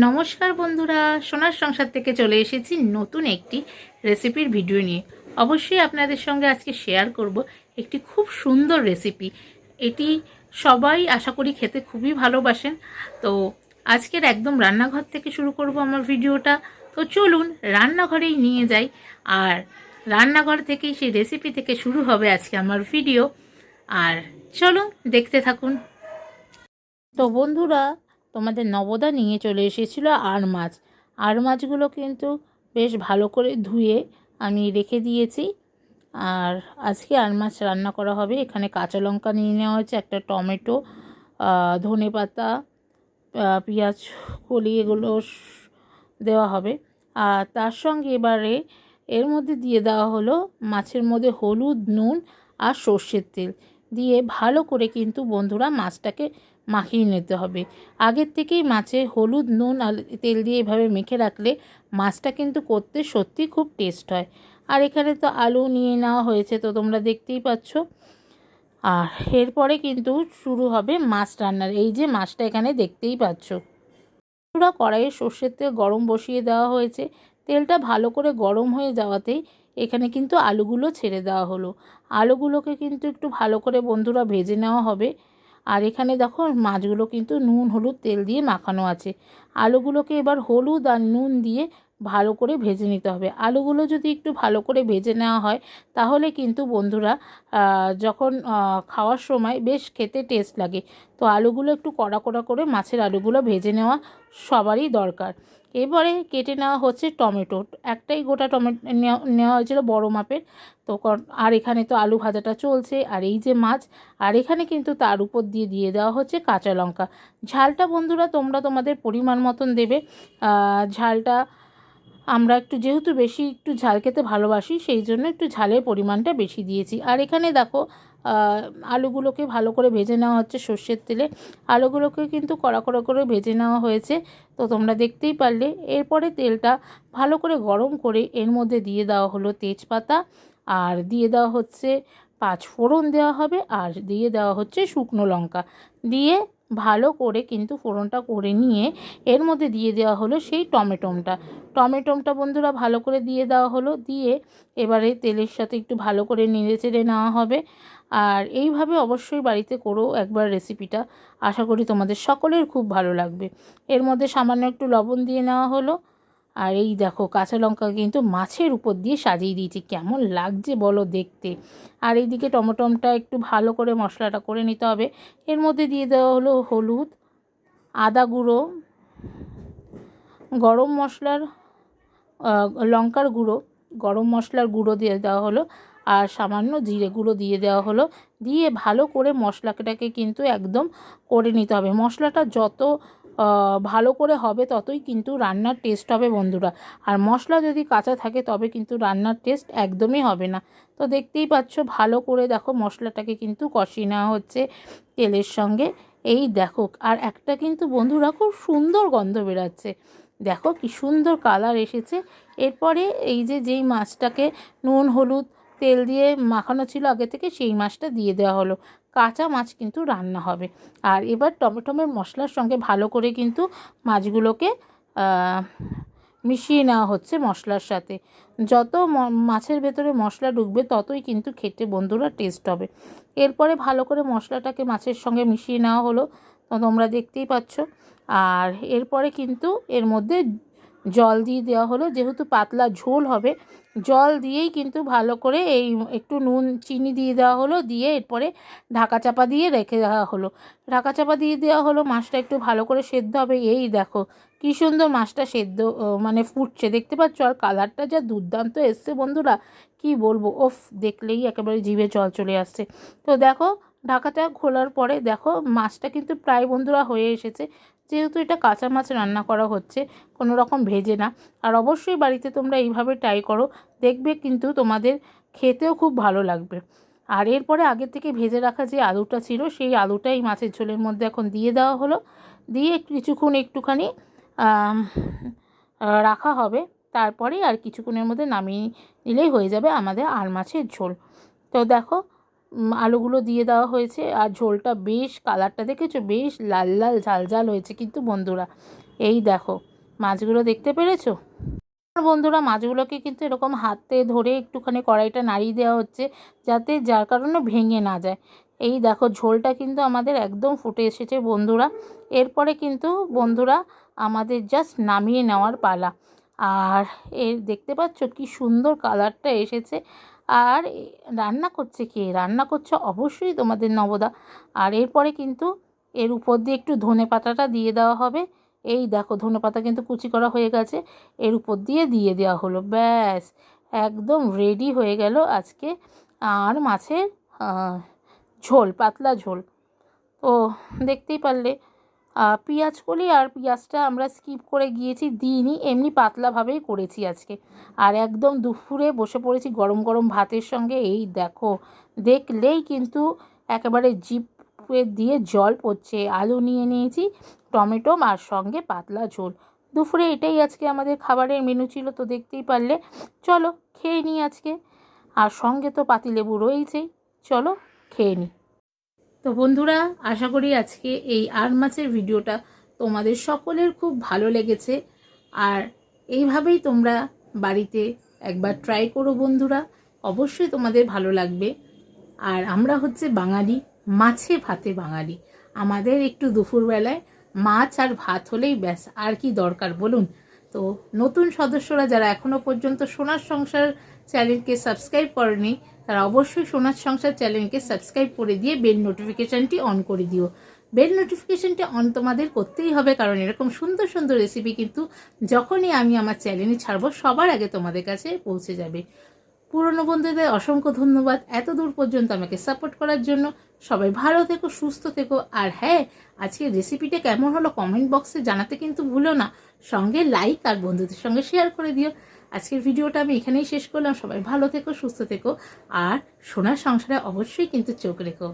নমস্কার বন্ধুরা, সোনার সংসার থেকে চলে এসেছি নতুন একটি রেসিপির ভিডিও নিয়ে। অবশ্যই আপনাদের সঙ্গে আজকে শেয়ার করব একটি খুব সুন্দর রেসিপি। এটি সবাই আশা করি খেতে খুবই ভালোবাসেন। তো আজকের একদম রান্নাঘর থেকে শুরু করব আমার ভিডিওটা। তো চলুন রান্নাঘরেই নিয়ে যাই, আর রান্নাঘর থেকেই সেই রেসিপি থেকে শুরু হবে আজকে আমার ভিডিও। আর চলুন দেখতে থাকুন। তো বন্ধুরা, তোমাদের নবদা নিয়ে চলে এসেছিলো মাছ। মাছগুলো কিন্তু বেশ ভালো করে ধুয়ে আমি রেখে দিয়েছি। আর আজকে মাছ রান্না করা হবে। এখানে কাঁচা লঙ্কা নিয়ে নেওয়া হয়েছে, একটা টমেটো, ধনেপাতা, পেঁয়াজ কলি, এগুলো দেওয়া হবে। আর তার সঙ্গে এবারে এর মধ্যে দিয়ে দেওয়া হলো মাছের মধ্যে হলুদ, নুন আর সর্ষের তেল দিয়ে ভালো করে কিন্তু বন্ধুরা মাছটাকে মাখিয়ে নিতে হবে। আগের থেকেই মাছে হলুদ, নুন আর তেল দিয়ে এভাবে মেখে রাখলে মাছটা কিন্তু করতে সত্যি খুব টেস্ট হয়। আর এখানে তো আলু নিয়ে নেওয়া হয়েছে, তো তোমরা দেখতেই পাচ্ছ। আর এরপরে কিন্তু শুরু হবে মাছ রান্নার। এই যে মাছটা এখানে দেখতেই পাচ্ছ। পুরো কড়াইয়ে সর্ষের তেল গরম বসিয়ে দেওয়া হয়েছে। তেলটা ভালো করে গরম হয়ে যাওয়াতেই এখানে কিন্তু আলুগুলো ছেড়ে দেওয়া হলো। আলুগুলোকে কিন্তু একটু ভালো করে বন্ধুরা ভেজে নেওয়া হবে। আর এখানে দেখো মাছগুলো কিন্তু নুন, হলুদ, তেল দিয়ে মাখানো আছে। আলুগুলোকে এবার হলুদ আর নুন দিয়ে ভালো করে ভেজে নিতে হবে। আলুগুলো যদি একটু ভালো করে ভেজে নেওয়া হয় তাহলে কিন্তু বন্ধুরা যখন খাওয়ার সময় বেশ খেতে টেস্ট লাগে। তো আলুগুলো একটু কড়া কড়া করে মাছের আলুগুলো ভেজে নেওয়া সবারই দরকার। এবারে কেটে নেওয়া হচ্ছে টমেটো। একটাই গোটা টমেটো নেওয়া হয়েছিল বড় মাপের। তো আর এখানে তো আলু ভাজাটা চলছে, আর এই যে মাছ, আর এখানে কিন্তু তার উপর দিয়ে দেওয়া হচ্ছে কাঁচা লঙ্কা। ঝালটা বন্ধুরা তোমরা তোমাদের পরিমাণ মতন দেবে। ঝালটা আমরা একটু যেহেতু বেশি একটু ঝাল খেতে ভালোবাসি, সেই জন্য একটু ঝালের পরিমাণটা বেশি দিয়েছি। আর এখানে দেখো আলুগুলোকে ভালো করে ভেজে নেওয়া হচ্ছে সর্ষের তেলে। আলুগুলোকে কিন্তু কড়া কড়া করে ভেজে নেওয়া হয়েছে, তো তোমরা দেখতেই পারলে। এরপরে তেলটা ভালো করে গরম করে এর মধ্যে দিয়ে দেওয়া হলো তেজপাতা, আর দিয়ে দেওয়া হচ্ছে 5 ফোড়ন দেওয়া হবে, আর দিয়ে দেওয়া হচ্ছে শুকনো লঙ্কা দিয়ে ভালো করে কিন্তু ফোড়নটা করে নিয়ে এর মধ্যে দিয়ে দেওয়া হলো সেই টমেটোটা বন্ধুরা ভালো করে দিয়ে দেওয়া হলো। দিয়ে এবারে তেলের সাথে একটু ভালো করে নেড়ে চেড়ে নেওয়া হবে। আর এইভাবে অবশ্যই বাড়িতে করো একবার রেসিপিটা, আশা করি তোমাদের সকলের খুব ভালো লাগবে। এর মধ্যে সামান্য একটু লবণ দিয়ে নেওয়া হলো। আর এই দেখো কাঁচা লঙ্কা কিন্তু মাছের উপর দিয়ে সাজিয়ে দিয়েছি, কেমন লাগছে বলো দেখতে। আর এইদিকে টমেটোটা একটু ভালো করে মশলাটা করে নিতে হবে। এর মধ্যে দিয়ে দেওয়া হলো হলুদ, আদা গুঁড়ো, গরম মশলার লঙ্কার গুঁড়ো, গরম মশলার গুঁড়ো দিয়ে দেওয়া হলো, আর সামান্য জিরে গুঁড়ো দিয়ে দেওয়া হলো। দিয়ে ভালো করে মশলাটাকে কিন্তু একদম করে নিতে হবে। মশলাটা যত ভালো করে হবে ততই কিন্তু রান্নার টেস্ট হবে বন্ধুরা। আর মশলা যদি কাঁচা থাকে তবে কিন্তু রান্নার টেস্ট একদমই হবে না। তো দেখতেই পাচ্ছ ভালো করে দেখো মশলাটাকে কিন্তু কষিয়ে নেওয়া হচ্ছে তেলের সঙ্গে। এই দেখো, আর একটা কিন্তু বন্ধুরা খুব সুন্দর গন্ধ বেরাচ্ছে, দেখো কি সুন্দর কালার এসেছে। এরপরে এই যেই মাছটাকে নুন, হলুদ, তেল দিয়ে মাখানো ছিল আগে থেকে, সেই মাছটা দিয়ে দেওয়া হলো। কাঁচা মাছ কিন্তু রান্না হবে। আর এবার টমেটোমের মশলার সঙ্গে ভালো করে কিন্তু মাছগুলোকে মিশিয়ে নেওয়া হচ্ছে মশলার সাথে। যত মাছের ভেতরে মশলা ঢুকবে ততই কিন্তু খেতে বন্ধুরা টেস্ট হবে। এরপরে ভালো করে মশলাটাকে মাছের সঙ্গে মিশিয়ে নেওয়া হলো, তো তোমরা দেখতেই পাচ্ছ। আর এরপরে কিন্তু এর মধ্যে জল দিয়ে দেওয়া হলো, যেহেতু পাতলা ঝোল হবে জল দিয়েই কিন্তু ভালো করে এই একটু নুন চিনি দিয়ে দেওয়া হলো। দিয়ে এরপরে ঢাকা চাপা দিয়ে রেখে দেওয়া হলো। ঢাকা চাপা দিয়ে দেওয়া হলো, মাছটা একটু ভালো করে সেদ্ধ হবে। এই দেখো কী সুন্দর মাছটা সেদ্ধ মানে ফুটছে, দেখতে পাচ্ছ। আর কালারটা যা দুর্দান্ত এসছে বন্ধুরা, কি বলবো, ওফ, দেখলেই একেবারে জিভে জল চলে আসছে। তো দেখো ঢাকাটা খোলার পরে দেখো মাছটা কিন্তু প্রায় বন্ধুরা হয়ে এসেছে। যেহেতু এটা কাঁচা মাছ রান্না করা হচ্ছে, কোনো রকম ভেজে না। আর অবশ্যই বাড়িতে তোমরা এইভাবে ট্রাই করো, দেখবে কিন্তু তোমাদের খেতেও খুব ভালো লাগবে। আর এরপরে আগে থেকে ভেজে রাখা যে আলুটা ছিল, সেই আলুটাই মাছের ঝোলের মধ্যে এখন দিয়ে দেওয়া হলো। দিয়ে কিছুক্ষণ একটুখানি রাখা হবে। তারপরেই আর কিছুক্ষণের মধ্যে নামিয়ে নিলেই হয়ে যাবে আমাদের মাছের ঝোল। তো দেখো আলুগুলো দিয়ে দেওয়া হয়েছে। আর ঝোলটা বেশ, কালারটা দেখেছো, বেশ লাল লাল ঝাল ঝাল হয়েছে কিন্তু বন্ধুরা। এই দেখো মাছগুলো দেখতে পেরেছো বন্ধুরা? মাছগুলোকে কিন্তু এরকম হাতে ধরে একটুখানি কড়াইটা নাড়িয়ে দেওয়া হচ্ছে, যাতে যার কারণে ভেঙে না যায়। এই দেখো ঝোলটা কিন্তু আমাদের একদম ফুটে এসেছে বন্ধুরা। এরপরে কিন্তু বন্ধুরা আমাদের জাস্ট নামিয়ে নেওয়ার পালা। আর এর দেখতে পাচ্ছ কি সুন্দর কালারটা এসেছে। আর রান্না করছে কে? রান্না করছে অবশ্যই তোমাদের নবদা। আর এরপরে কিন্তু এর উপর দিয়ে একটু ধনেপাতাটা দিয়ে দেওয়া হবে। এই দেখো ধনেপাতা কিন্তু কুচি করা হয়ে গেছে, এর উপর দিয়ে দেওয়া হলো। ব্যাস একদম রেডি হয়ে গেল আজকে আর মাছের ঝোল, পাতলা ঝোল। তো দেখতেই পারলে পেঁয়াজ কলি, আর পেঁয়াজটা আমরা স্কিপ করে গিয়েছি, দিইনি, এমনি পাতলাভাবেই করেছি আজকে। আর একদম দুপুরে বসে পড়েছি গরম গরম ভাতের সঙ্গে। এই দেখো দেখলেই কিন্তু একেবারে জিভে দিয়ে জল পড়ছে। আলু নিয়ে নিয়েছি, টমেটো, আর সঙ্গে পাতলা ঝোল। দুপুরে এটাই আজকে আমাদের খাবারের মেনু ছিল। তো দেখতেই পারলে, চলো খেয়ে নিই আজকে। আর সঙ্গে তো পাতিলেবু রয়েছেই, চলো খেয়ে নিই। তো বন্ধুরা আশা করি আজকে এই আর মাছের ভিডিওটা তোমাদের সকলের খুব ভালো লেগেছে। আর এইভাবেই তোমরা বাড়িতে একবার ট্রাই করো বন্ধুরা, অবশ্যই তোমাদের ভালো লাগবে। আর আমরা হচ্ছে বাঙালি, মাছে ভাতে বাঙালি। আমাদের একটু দুপুরবেলায় মাছ আর ভাত হলেই ব্যাস, আর কি দরকার বলুন? তো নতুন সদস্যরা যারা এখনও পর্যন্ত সোনার সংসার চ্যানেলকে সাবস্ক্রাইব করেনি, তারা অবশ্যই সোনার সংসার চ্যানেলকে সাবস্ক্রাইব করে দিয়ে বেল নোটিফিকেশানটি অন করে দিও। বেল নোটিফিকেশানটি অন তোমাদের করতেই হবে, কারণ এরকম সুন্দর সুন্দর রেসিপি কিন্তু যখনই আমি আমার চ্যানেলে ছাড়বো সবার আগে তোমাদের কাছে পৌঁছে যাবে। পুরনো বন্ধুদের অসংখ্য ধন্যবাদ এত দূর পর্যন্ত আমাকে সাপোর্ট করার জন্য। সবাই ভালো থেকো, সুস্থ থেকো। আর হ্যাঁ, আজকের রেসিপিটা কেমন হলো কমেন্ট বক্সে জানাতে কিন্তু ভুলো না। সঙ্গে লাইক আর বন্ধুদের সঙ্গে শেয়ার করে দিও। আজকের ভিডিওটা আমি এখানেই শেষ করলাম। সবাই ভালো থেকো, সুস্থ থেকো, আর সোনার সংসারে অবশ্যই কিন্তু চোখ রেখো।